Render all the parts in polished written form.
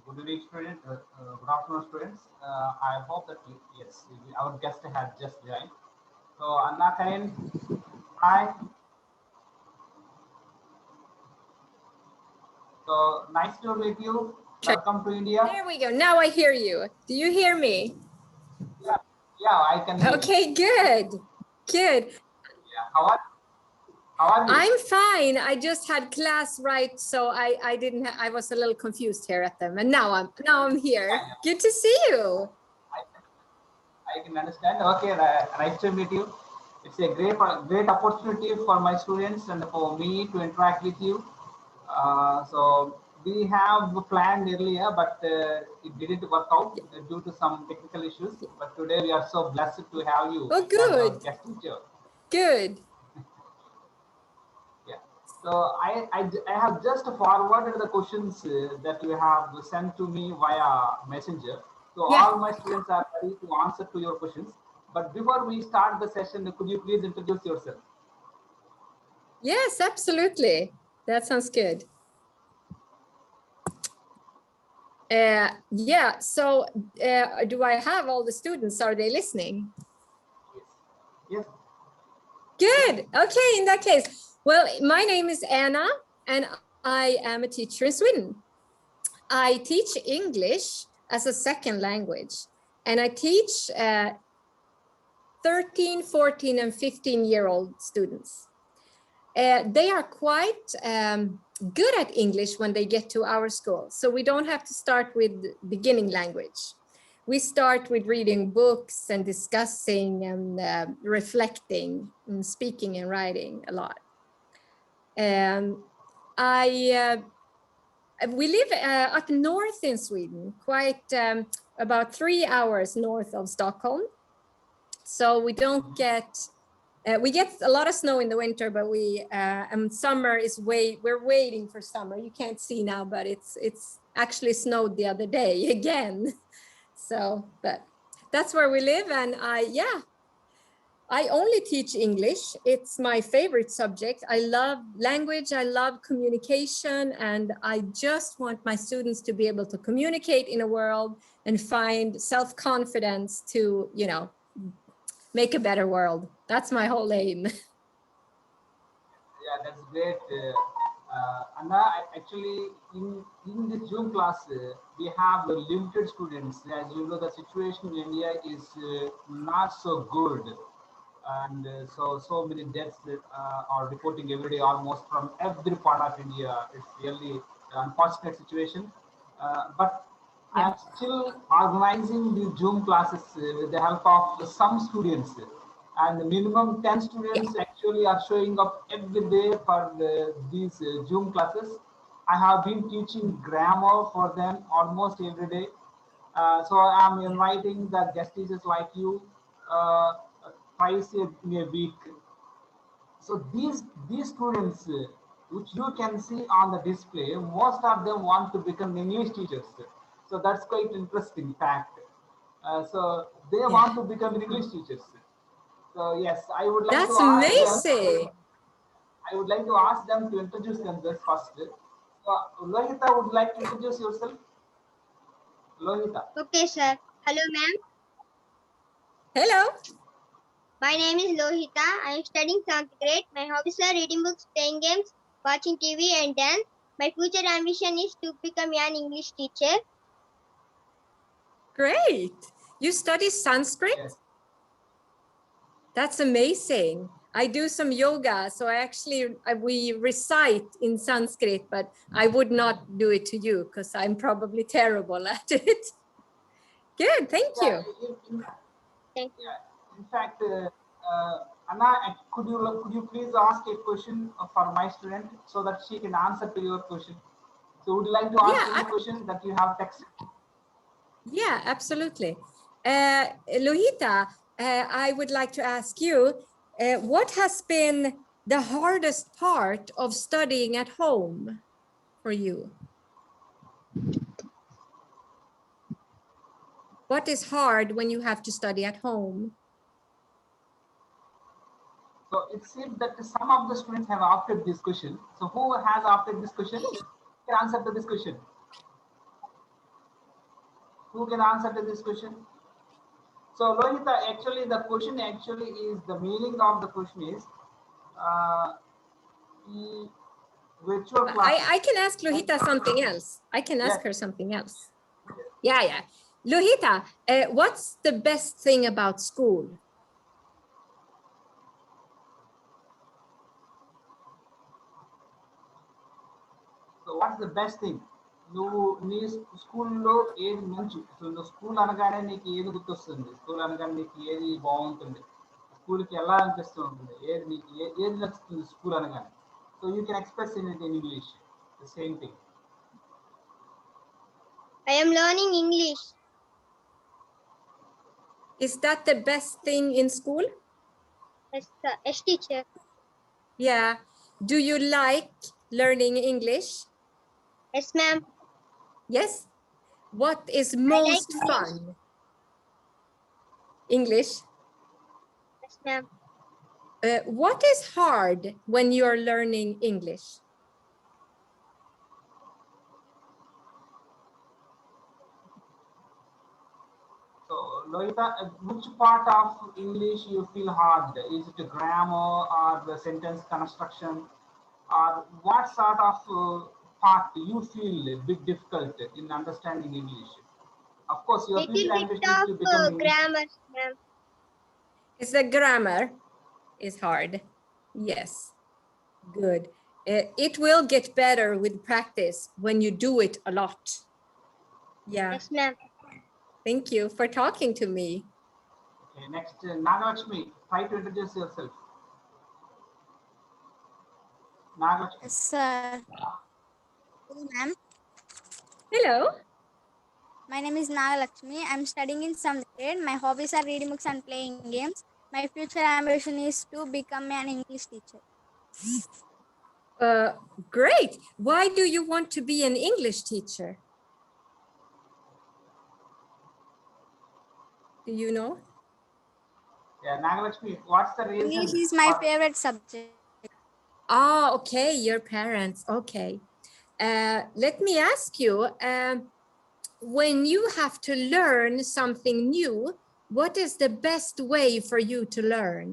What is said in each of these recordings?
Good evening, student. Good afternoon, students. I hope that yes, our guest had just joined. So, Anna Karin, hi. So nice to meet you. Welcome to India. There we go. Now I hear you. Do you hear me? Yeah, yeah, I can hear you. Okay, good. Good. Yeah, how are you? I'm fine. I just had class, right? So I didn't I was a little confused here at them. And now I'm here. Good to see you. I can understand. Okay, nice to meet you. It's a great opportunity for my students and for me to interact with you. So we have planned earlier, but it didn't work out due to some technical issues. But today we are so blessed to have you Oh, as our good. guest teacher. Good. Yeah. So I have just forwarded the questions that you have sent to me via messenger. So Yeah. all my students are ready to answer to your questions. But before we start the session, could you please introduce yourself? Yes, absolutely. That sounds good. Yeah, so do I have all the students? Are they listening? Yes. Good. Okay, in that case. Well, my name is Anna and I am a teacher in Sweden. I teach English as a second language and I teach 13, 14 and 15-year-old students. They are quite good at English when they get to our school. So we don't have to start with beginning language. We start with reading books and discussing and reflecting and speaking and writing a lot. We live up north in Sweden, quite about 3 hours north of Stockholm. So we don't get, we get a lot of snow in the winter, but summer is we're waiting for summer. You can't see now, but it's actually snowed the other day again. So, but that's where we live. And I only teach English. It's my favorite subject. I love language, I love communication, and I just want my students to be able to communicate in a world and find self-confidence to, make a better world. That's my whole aim. Yeah, that's great. Anna, actually, in the Zoom class, we have limited students. As you know, the situation in India is not so good. And so many deaths are reporting every day, almost from every part of India. It's really an unfortunate situation. But Yeah. I'm still organizing the Zoom classes with the help of some students. And minimum 10 students actually are showing up every day for these Zoom classes. I have been teaching grammar for them almost every day. So I'm inviting the guest teachers like you uh, twice in a week. So these students, which you can see on the display, most of them want to become English teachers. So that's quite interesting fact. So they want to become English teachers. So yes, I would like to That's ask them. amazing. I would like to ask them to introduce themselves first. So Lohita, would like to introduce yourself. Lohita. Okay, sir. Hello, ma'am. Hello. My name is Lohita. I am studying 7th grade. My hobbies are reading books, playing games, watching TV, and dance. My future ambition is to become an English teacher. Great. You study Sanskrit? Yes. That's amazing. I do some yoga, so we recite in Sanskrit, but I would not do it to you because I'm probably terrible at it. Good, thank you. Thank you. In fact, Anna, could you please ask a question for my student so that she can answer to your question? So, would you like to ask any question that you have texted? Yeah, absolutely. Lohita, I would like to ask you, what has been the hardest part of studying at home for you? What is hard when you have to study at home? So, it seems that some of the students have opted this question. So, who has opted this question? Can answer to this question. Who can answer to this question? So Lohita, actually the question actually is, the meaning of the question is the virtual class. I can ask Lohita something else. I can ask her something else. Yeah. Lohita, what's the best thing about school? So what's the best thing? నువ్వు నీ స్కూల్లో ఏది మంచి, నువ్వు school అనగానే నీకు ఏది గుర్తొస్తుంది? స్కూల్ అనగానే నీకు ఏది బాగుంటుంది? స్కూల్కి ఎలా అనిపిస్తూ ఉంటుంది? ఏది నీకు ఏది నచ్చుతుంది స్కూల్ అనగానే? So you can express in English the same thing. I am learning English. Is that the best thing in school? Yes, teacher. Yeah. Do you like learning English? Yes, ma'am. Yes. What is most fun? English. Yes, ma'am. What is hard when you are learning English? So Lohita, which part of English you feel hard? Is it grammar or the sentence construction, or what sort of part you feel a bit difficult in understanding English? Of course, your Little future bit ambition is to of become English. grammar, ma'am. Is the grammar is hard? Yes. Good. It will get better with practice when you do it a lot. Yeah. Yes, ma'am. Thank you for talking to me. Okay, next, Naga Lakshmi, try to introduce yourself. Naga Lakshmi. Yes, sir. Hello, ma'am. Hello. My name is Naga Lakshmi. I'm studying in 7th grade. My hobbies are reading books and playing games. My future ambition is to become an English teacher. Great. Why do you want to be an English teacher? Do you know? Yeah, Naga Lakshmi, what's the reason? English is my favorite subject. Ah, okay, your parents, okay. Let me ask you, when you have to learn something new, what is the best way for you to learn?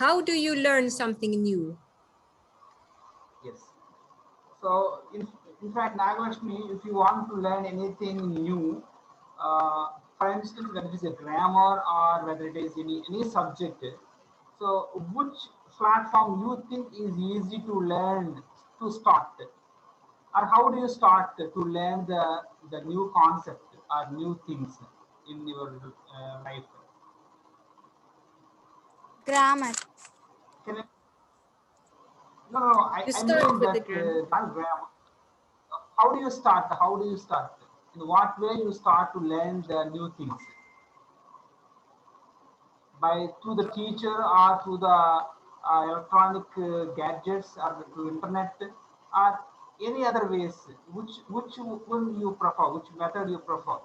How do you learn something new? Yes. So, in fact, Naga Lakshmi, if you want to learn anything new, for instance, whether it is a grammar or whether it is any subject, so which platform you think is easy to learn to start? Or how do you start to learn the new concept or new things in your life? Grammar. Can I, no, I start mean with the that grammar. not grammar. How do you start? How do you start? In what way you start to learn the new things? By through the teacher or through the electronic gadgets or through internet or any other ways? Which one you prefer? Which method you prefer?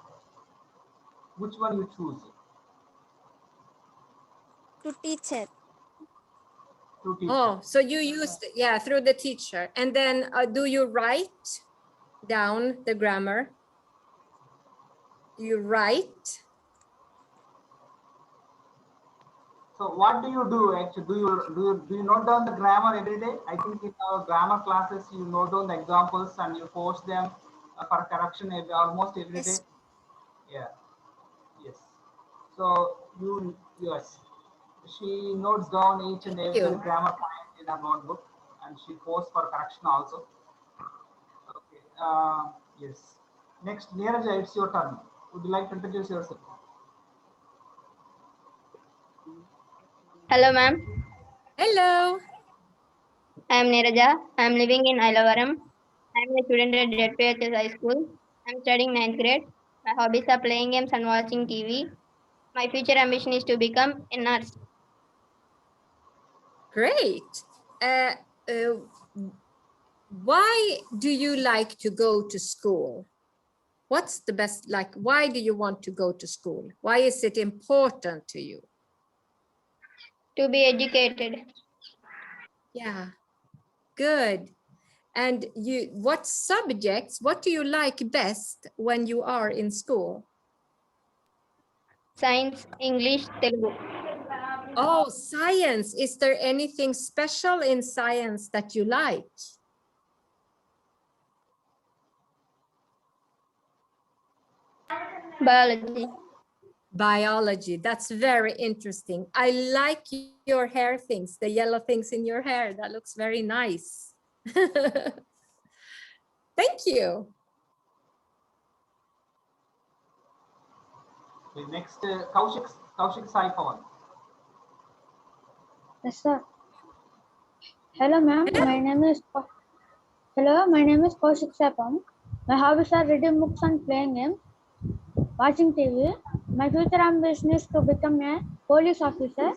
Which one you choose To teacher. to teach? Oh, so you used, yeah, through the teacher. And then do you write down the grammar? Do you write? So what do you do actually? Do you note down the grammar every day? I think in our grammar classes you note down the examples and you post them for correction almost every day. Yes. Yeah. Yes. So yes, she notes down each and every you. grammar point in her notebook and she posts for correction also. Okay. Yes. Next, Neeraja, it's your turn. Would you like to introduce yourself? Hello, ma'am. Hello. I am Neeraja. I am living in Ailavaram. I am a student at JPHS High School. I am studying 9th grade. My hobbies are playing games and watching TV. My future ambition is to become a nurse. Great. Why do you like to go to school? What's the best, like, why do you want to go to school? Why is it important to you? To be educated. Yeah, good. And what subjects, what do you like best when you are in school? Science, English, Telugu. Oh, science. Is there anything special in science that you like? Biology. Biology. That's very interesting. I like your hair things, the yellow things in your hair. That looks very nice. Thank you. Okay, next, Kaushik Sai Pawan. Yes, sir. Hello, ma'am. My name is Kaushik Sapam. My hobbies are reading books and playing games, watching TV. My future ambition is to become a police officer.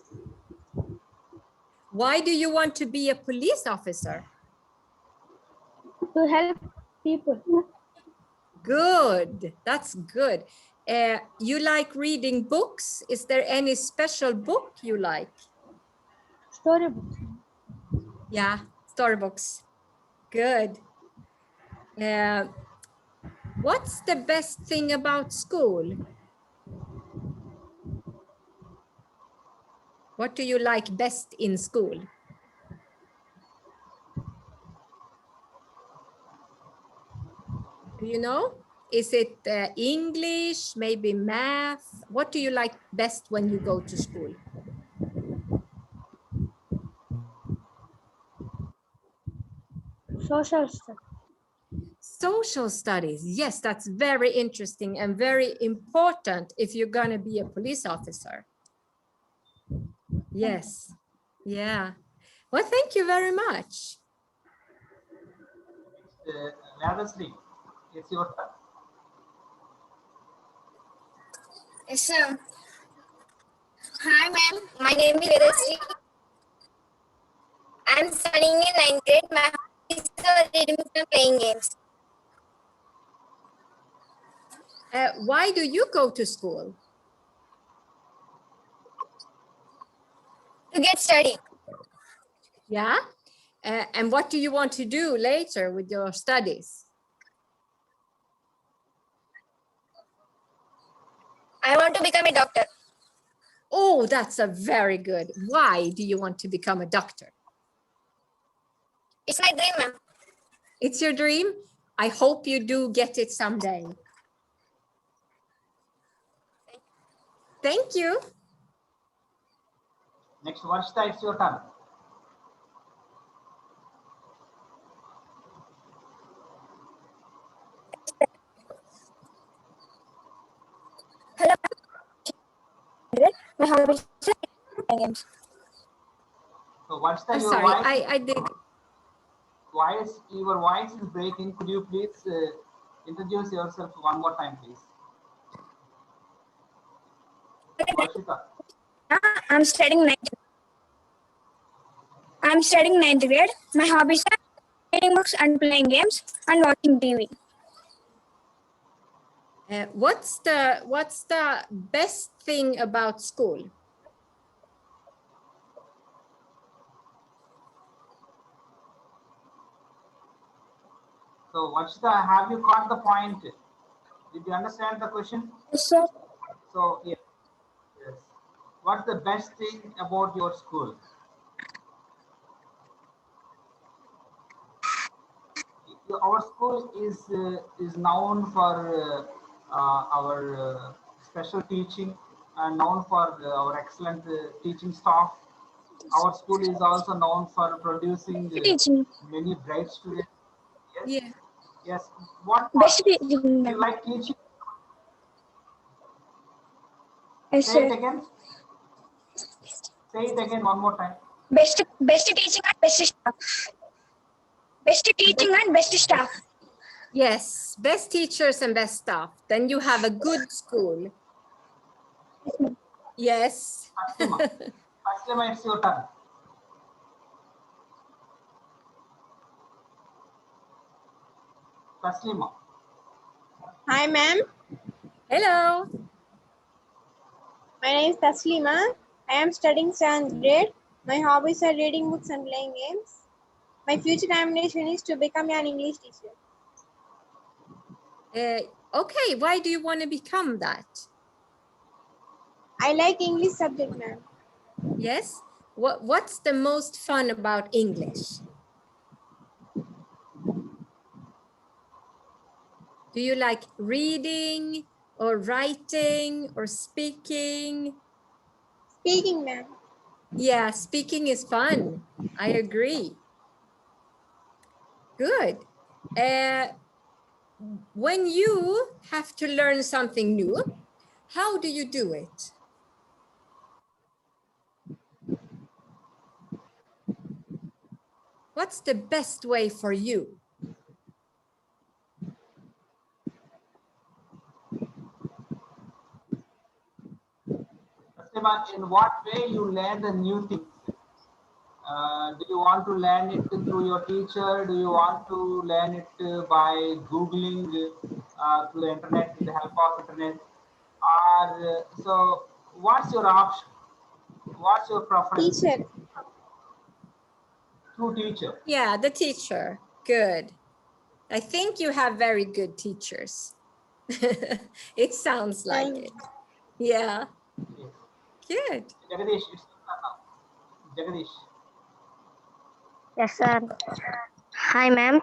Why do you want to be a police officer? To help people. Good. That's good. You like reading books? Is there any special book you like? Storybooks. Yeah, storybooks. Good. What's the best thing about school? What do you like best in school? Do you know? Is it English, maybe math? What do you like best when you go to school? Social studies. Social studies. Yes, that's very interesting and very important if you're going to be a police officer. Yes. Yeah. Well, thank you very much. Radhasri, it's your turn. Yes, sir. Hi, ma'am. My name is Vedasri. I'm studying in 9th grade. My hobbies are reading books and playing games. Why do you go to school? To get study. Yeah. And what do you want to do later with your studies? I want to become a doctor. Oh, that's a very good. Why do you want to become a doctor? It's my dream, ma'am. It's your dream? I hope you do get it someday. Thank you. Next, Varshita, it's your turn. Hello. My hobbies are playing games. So Varshita, I'm your sorry, voice, I did. your voice is breaking. Could you please introduce yourself one more time, please? Varshita. I'm studying 9th grade. My hobbies are reading books and playing games and watching TV. What's the best thing about school? So Varshita, have you caught the point? Did you understand the question? Yes, sir. So yes. What's the best thing about your school? Our school is known for our special teaching and known for our excellent teaching staff. Our school is also known for producing Teaching. many bright students. Yes. Yeah. Yes. What Best do teaching. you like teaching? Yes, Say it sir. again. Say it again one more time. Best teaching and best staff. Best teaching and best staff. Yes, best teachers and best staff. Then you have a good school. Yes. Taslima, it's your turn. Taslima. Hi, ma'am. Hello. My name is Taslima. I am studying 7th grade. My hobbies are reading books and playing games. My future ambition is to become an English teacher. Okay, why do you want to become that? I like English subject, ma'am. Yes. What's the most fun about English? Do you like reading or writing or speaking? Speaking, ma'am. Yeah, speaking is fun. I agree. Good. When you have to learn something new, how do you do it? What's the best way for you? Fatima, in what way you learn the new things? Do you want to learn it through your teacher? Do you want to learn it by Googling through the internet, with the help of internet? Or so what's your option? What's your preference? Teacher. Through teacher. Yeah, the teacher. Good. I think you have very good teachers. It sounds like it. Yeah, Yes. good. Jagadish, it's now. Jagadish. Yes, sir. Hi, ma'am.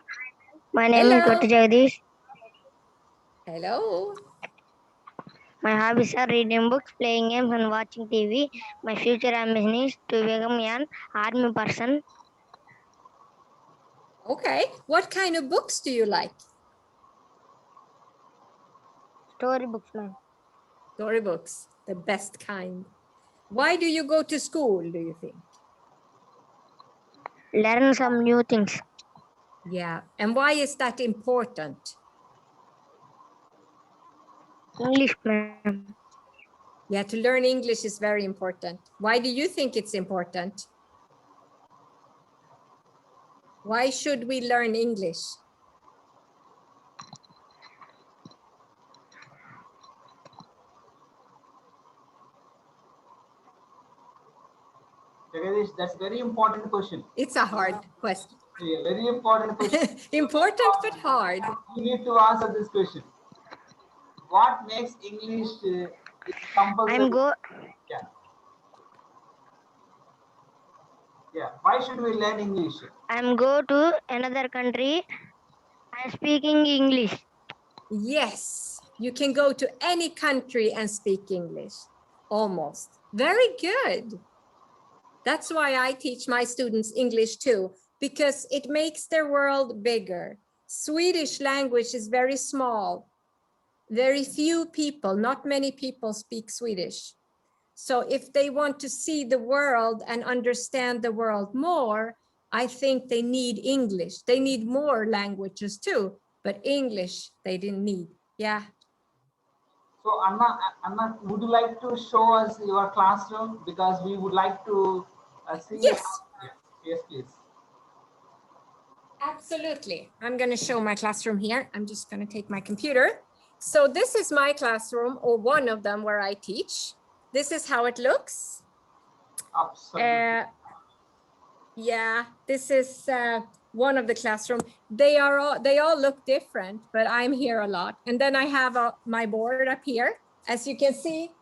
My name is Hello. Dr. Jagdish. Hello. My hobbies are reading books, playing games, and watching TV. My future ambition is to become an army person. Okay. What kind of books do you like? Storybooks, ma'am. Storybooks, the best kind. Why do you go to school, do you think? Learn some new things. Yeah. And why is that important? English, ma'am. Yeah, to learn English is very important. Why do you think it's important? Why should we learn English? Jagadish, that's very important question. It's a hard question. Yeah, very important question. Important but hard. You need to answer this question. What makes English is compulsory? Yeah. Yeah. Why should we learn English? I'm go to another country. I'm speaking English. Yes, you can go to any country and speak English, almost. Very good. That's why I teach my students English too, because it makes their world bigger. Swedish language is very small. Very few people, not many people speak Swedish. So if they want to see the world and understand the world more, I think they need English. They need more languages too, but English they didn't need. Yeah. So Anna, would you like to show us your classroom, because we would like to see? Yes. Yes, please. Absolutely. I'm going to show my classroom here. I'm just going to take my computer. So this is my classroom, or one of them, where I teach. This is how it looks. Absolutely. Yeah, this is one of the classroom. They all look different, but I'm here a lot. And then I have my board up here. As you can see,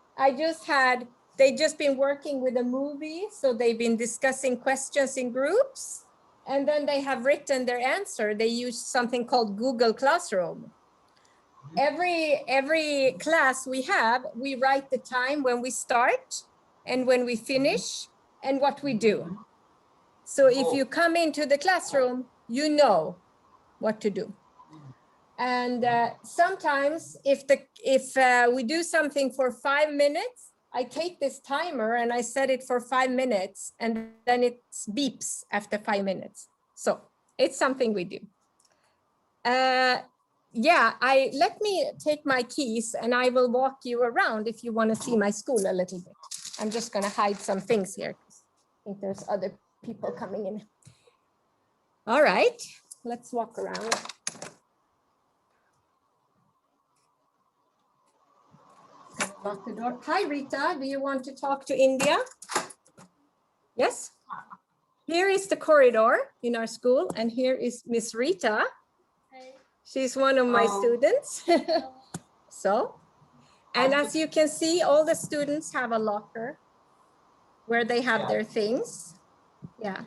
they just been working with a movie. So they've been discussing questions in groups. And then they have written their answer. They use something called Google Classroom. Every class we have, we write the time when we start and when we finish and what we do. So if you come into the classroom, you know what to do. And sometimes if we do something for 5 minutes, I take this timer and I set it for 5 minutes, and then it beeps after 5 minutes. So it's something we do. Yeah, let me take my keys and I will walk you around if you want to see my school a little bit. I'm just going to hide some things here. I think there's other people coming in. All right, let's walk around. Lock the door. Hi, Rita. Do you want to talk to India? Yes? Here is the corridor in our school, and here is Miss Rita. She's one of my students. So, and as you can see, all the students have a locker where they have their things, yeah,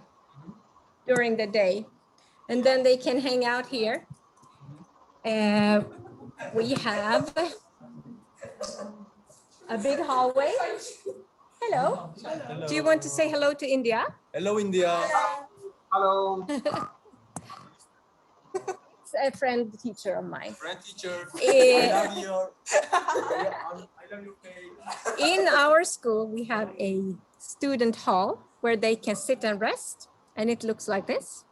during the day. And then they can hang out here. We have a big hallway. Hello. Hello. Do you want to say hello to India? Hello, India. Hello. It's a friend teacher of mine. Friend teacher. Eh, I love your. I love your face. In our school, we have a student hall where they can sit and rest, and it looks like this.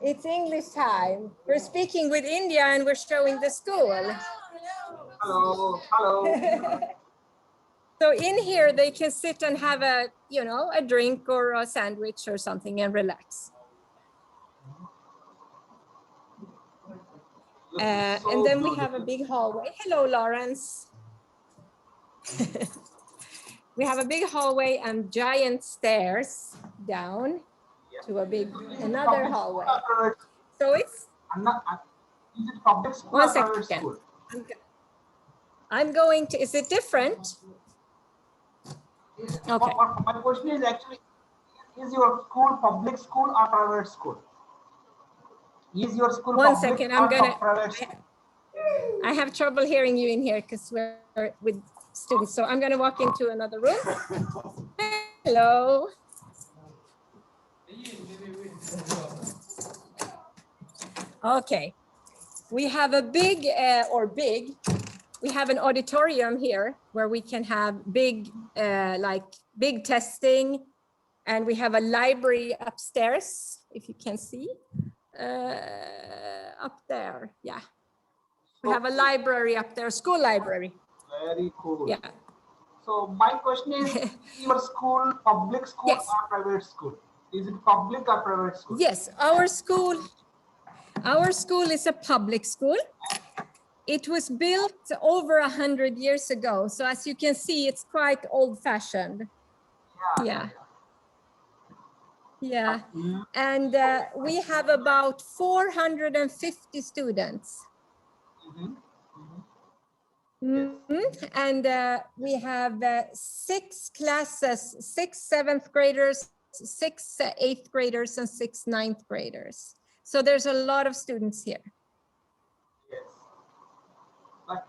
It's English time. We're speaking with India and we're showing the school. Hello. Hello. So in here, they can sit and have a, you know, a drink or a sandwich or something and relax. And then we have a big hallway. Hello, Lawrence. We have a big hallway and giant stairs down to a big, another hallway. So it's, Is it public school one or private second. school? I'm going to, is it different? Okay. My question is actually, is your school public school or private school? Is your school One public second, or I'm gonna, private school? I have trouble hearing you in here because we're with students. So I'm gonna walk into another room. Hello. Okay, we have a big, we have an auditorium here where we can have big, big testing, and we have a library upstairs, if you can see, up there, yeah. We have a library up there, school library. Very cool. Yeah. So my question is your school public school Yes. or private school? Is it public or private school? Yes, our school is a public school. It was built over 100 years ago. So as you can see, it's quite old fashioned. Yeah. Yeah. And we have about 450 students. And we have 6 classes, 6 7th graders, 6 8th graders, and 6 9th graders. So there's a lot of students here. Yes. But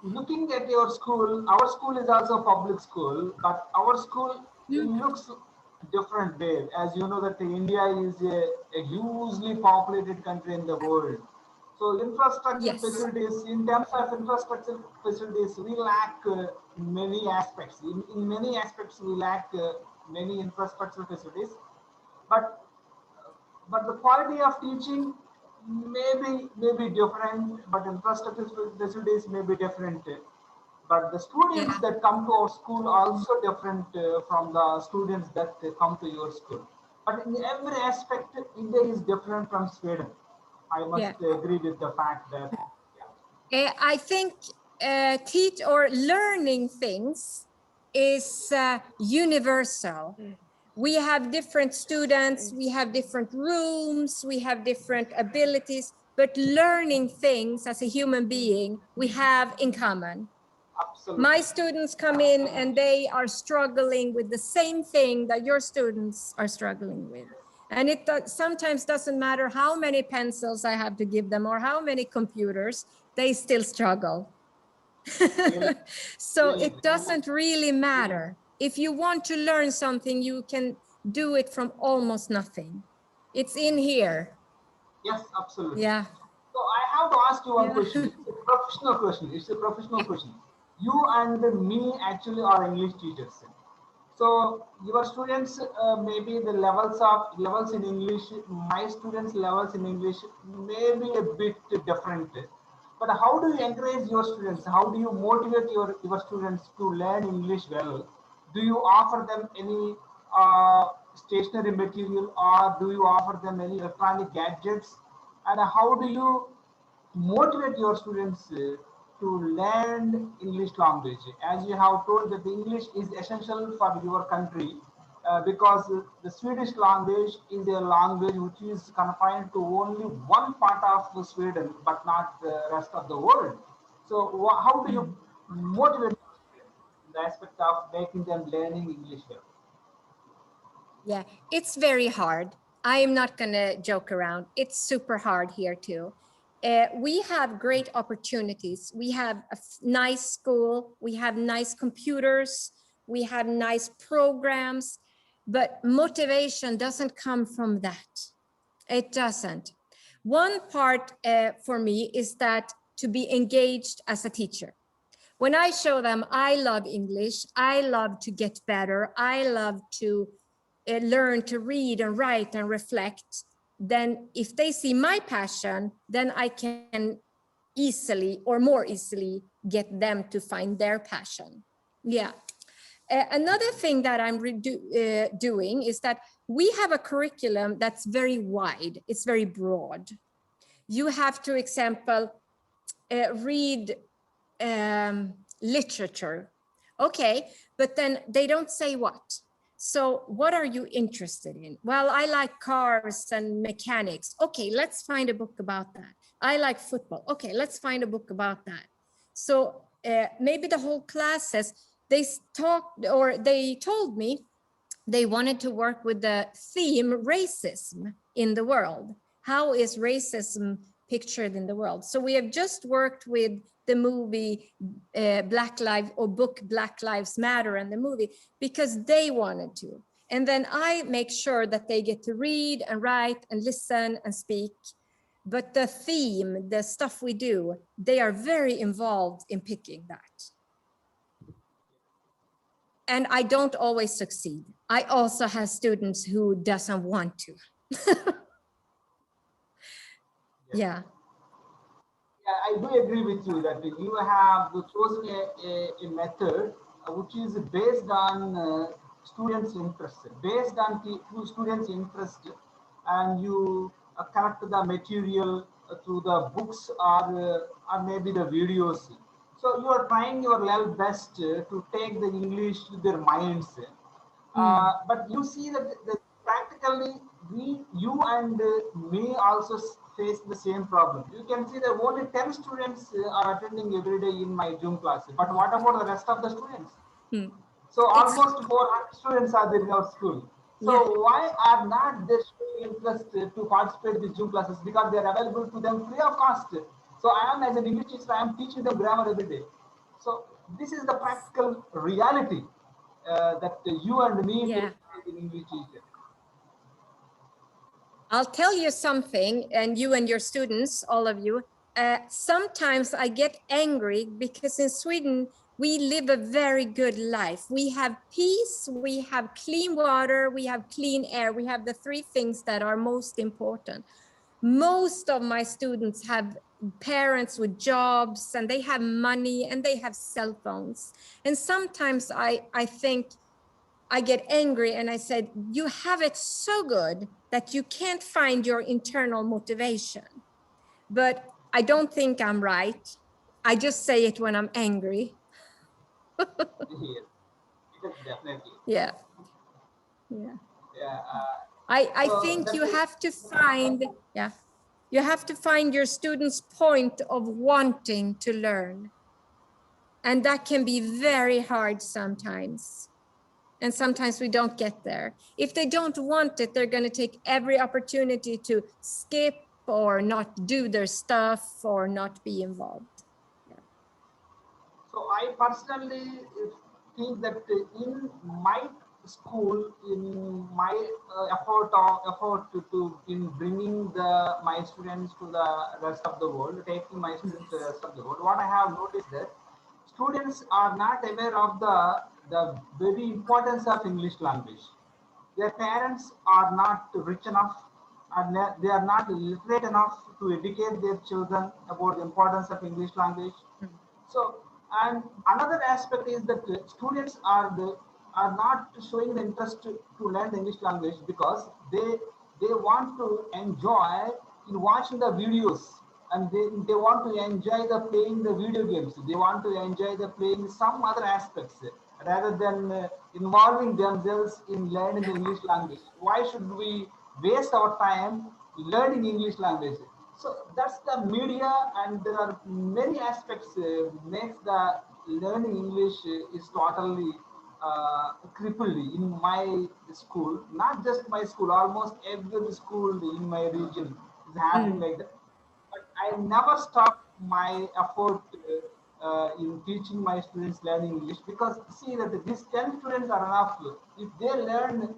looking at your school, our school is also a public school, but our school looks different there. As you know that India is a hugely populated country in the world. So infrastructure facilities, in terms of infrastructure facilities, we lack many aspects. In many aspects, we lack many infrastructure facilities. But the quality of teaching may be different, but infrastructure facilities may be different. But the students that come to our school are also different from the students that come to your school. But in every aspect, India is different from Sweden. I must agree with the fact that. I think learning things is universal. We have different students, we have different rooms, we have different abilities, but learning things as a human being, we have in common. Absolutely. My students come in and they are struggling with the same thing that your students are struggling with. And it sometimes doesn't matter how many pencils I have to give them or how many computers, they still struggle. So it doesn't really matter. If you want to learn something, you can do it from almost nothing. It's in here. Yes, absolutely. Yeah. So I have to ask you one question. It's a professional question. It's a professional question. You and me actually are English teachers. So your students, maybe the levels in English, my students' levels in English may be a bit different. But how do you encourage your students? How do you motivate your students to learn English well? Do you offer them any stationary material, or do you offer them any electronic gadgets? And how do you motivate your students to to learn English language? As you have told that the English is essential for your country because the Swedish language is a language which is confined to only one part of Sweden, but not the rest of the world. So how do you motivate the aspect of making them learning English here? Yeah, it's very hard. I am not going to joke around. It's super hard here too. We have great opportunities. We have a nice school. We have nice computers. We have nice programs, but motivation doesn't come from that. It doesn't. One part for me is that to be engaged as a teacher. When I show them I love English, I love to get better, I love to learn to read and write and reflect, then if they see my passion, then I can easily or more easily get them to find their passion. Yeah. Another thing that I'm doing is that we have a curriculum that's very wide. It's very broad. You have to, example, read literature. Okay, but then they don't say what. So what are you interested in? Well, I like cars and mechanics. Okay, let's find a book about that. I like football. Okay, let's find a book about that. So maybe the whole classes, they talked or they told me they wanted to work with the theme racism in the world. How is racism pictured in the world? So we have just worked with the movie Black Lives or book Black Lives Matter and the movie because they wanted to. And then I make sure that they get to read and write and listen and speak. But the theme, the stuff we do, they are very involved in picking that. And I don't always succeed. I also have students who doesn't want to. Yeah. Yeah, I do agree with you that you have chosen a method which is based on students' interest, based on students' interest, and you connect the material through the books or maybe the videos. So you are trying your level best to take the English to their minds. But you see that practically you and me also face the same problem. You can see that only 10 students are attending every day in my Zoom class. But what about the rest of the students? So almost 400 students are there in our school. So why are not they showing interest to participate in the Zoom classes? Because they are available to them free of cost. So I am, as an English teacher, I am teaching them grammar every day. So this is the practical reality that you and me face in English teacher. I'll tell you something, and you and your students, all of you, sometimes I get angry because in Sweden, we live a very good life. We have peace, we have clean water, we have clean air. We have the three things that are most important. Most of my students have parents with jobs and they have money and they have cell phones. And sometimes I think, I get angry and I said, you have it so good that you can't find your internal motivation. But I don't think I'm right. I just say it when I'm angry. Yes, definitely. Yeah. Yeah. Yeah. I So think you have to find, you have to find your students' point of wanting to learn. And that can be very hard sometimes. And sometimes we don't get there. If they don't want it, they're going to take every opportunity to skip or not do their stuff or not be involved. Yeah. So I personally think that in my school, in my effort to in bringing my students to the rest of the world, taking my students to the rest of the world, what I have noticed that students are not aware of the very importance of English language. Their parents are not rich enough and they are not literate enough to educate their children about the importance of English language. So, and another aspect is that students are not showing the interest to learn the English language because they want to enjoy in watching the videos and they want to enjoy the playing the video games. They want to enjoy the playing some other aspects rather than involving themselves in learning the English language. Why should we waste our time learning English language? So that's the media, and there are many aspects makes the learning English is totally crippled in my school. Not just my school, almost every school in my region is happening like that. But I never stop my effort in teaching my students learning English, because see that these 10 students are enough. If they learn,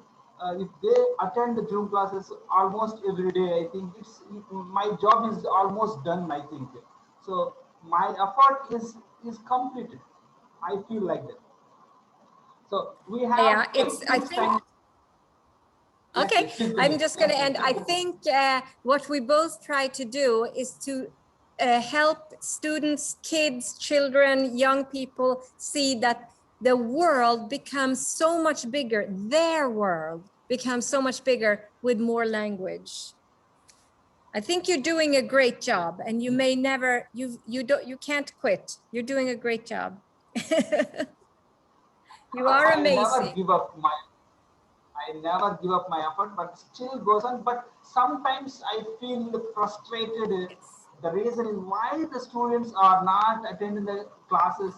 if they attend the Zoom classes almost every day, I think my job is almost done, I think. So my effort is completed. I feel like that. So we have Yeah, I think. time. Okay, Yes, yes, I'm just going to end. I think what we both try to do is to help students, kids, children, young people see that the world becomes so much bigger. Their world becomes so much bigger with more language. I think you're doing a great job, and you may never, you can't quit. You're doing a great job. You are I never amazing. give up my I never give up my effort, but still goes on. But sometimes I feel frustrated. The reason is why the students are not attending the classes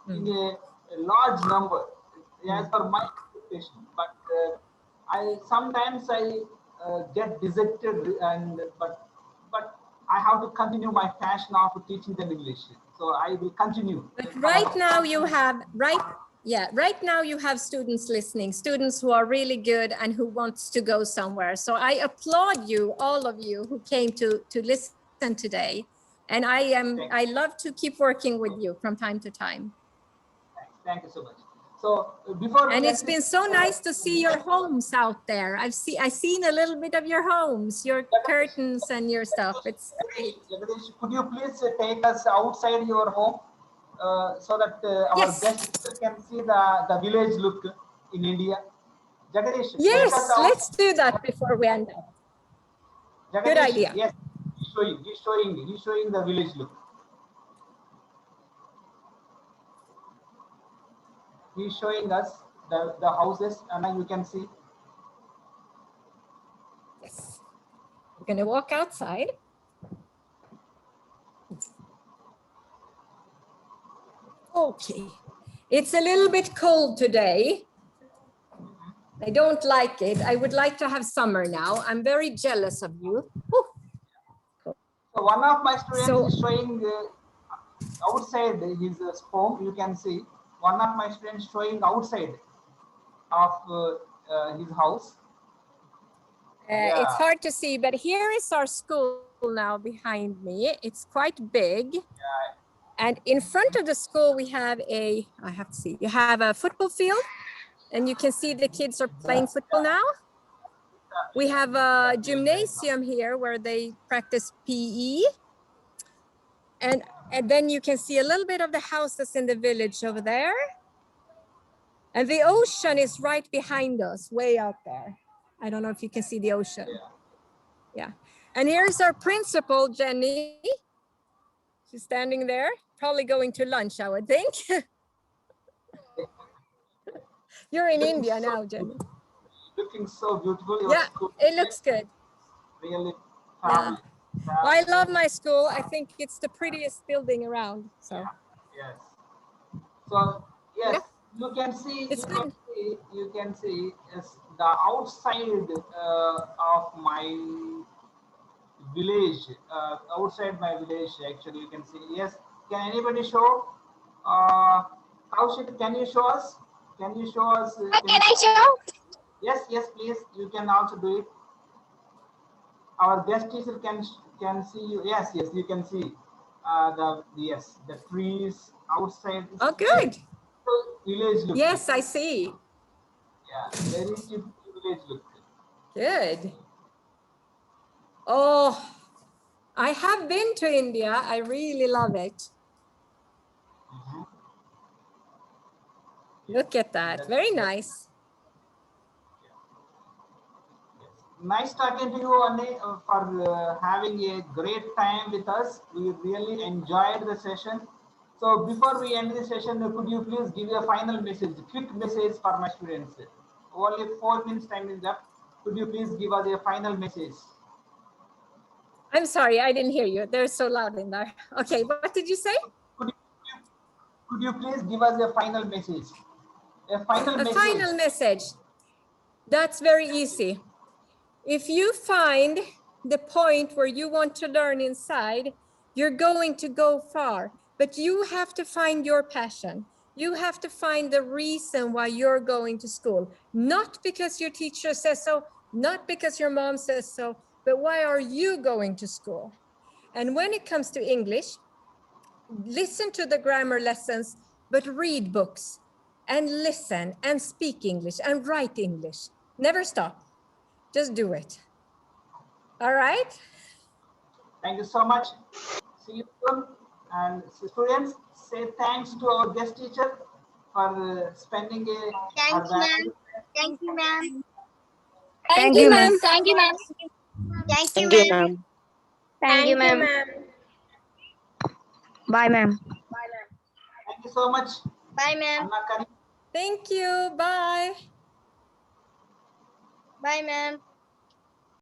in a large number, as per my expectation. But I sometimes get dejected, and but I have to continue my passion of teaching them English. So I will continue. But right now you have right now you have students listening, students who are really good and who wants to go somewhere. So I applaud you, all of you who came to listen today. And I love to keep working with you from time to time. Thank you so much. So before and it's been so nice to see your homes out there. I've seen a little bit of your homes, your curtains and your stuff. It's great. Jagadish, could you please take us outside your home so that our Yes. guests can see the village look in India? Jagadish, take us Yes, out. let's do that before we end up. Jagadish, Good idea. Yes, he's showing the village look. He's showing us the houses, and then you can see. Yes. We're going to walk outside. Okay. It's a little bit cold today. I don't like it. I would like to have summer now. I'm very jealous of you. Whew. So one of my students So- is showing outside his home. You can see one of my students showing outside of his house. It's hard to see, but here is our school now behind me. It's quite big. And in front of the school, we have you have a football field, and you can see the kids are playing football now. We have a gymnasium here where they practice PE. And then you can see a little bit of the houses in the village over there. And the ocean is right behind us, way out there. I don't know if you can see the ocean. Yeah. And here's our principal, Jenny. She's standing there, probably going to lunch, I would think. You're in India now, Jenny. Looking so beautiful. Yeah, it looks good. Really. Yeah. Well, I love my school. I think it's the prettiest building around. So. Yes. So yes, Yeah. you can see. It's good. You can see yes, the outside of my village. Outside my village, actually, you can see. Yes. Can anybody show? Kaushik, can you show us? Can you show us? Can I show? Yes, please. You can also do it. Our guest teacher can see you. Yes, you can see the trees outside. Oh, good. Village look. Yes, I see. Yeah, very cute village look. Good. Oh, I have been to India. I really love it. Look at that. Very nice. Nice talking to you, Anne, for having a great time with us. We really enjoyed the session. So before we end the session, could you please give a final message, quick message for my students? Only 4 minutes time is left. Could you please give us a final message? I'm sorry, I didn't hear you. They're so loud in there. Okay, what did you say? Could you please give us a final message? A final A message. final message. That's very easy. If you find the point where you want to learn inside, you're going to go far, but you have to find your passion. You have to find the reason why you're going to school, not because your teacher says so, not because your mom says so, but why are you going to school? And when it comes to English, listen to the grammar lessons, but read books and listen and speak English and write English. Never stop. Just do it. All right. Thank you so much. See you soon. And students, say thanks to our guest teacher for spending a Thank you, ma'am. Thank you, ma'am. Thank you, ma'am. Thank you, ma'am. Thank you, Thank you, ma'am. ma'am. Thank you, ma'am. Bye, ma'am. Thank you so much. Bye, ma'am. Anna, Thank you. Bye. Bye, ma'am.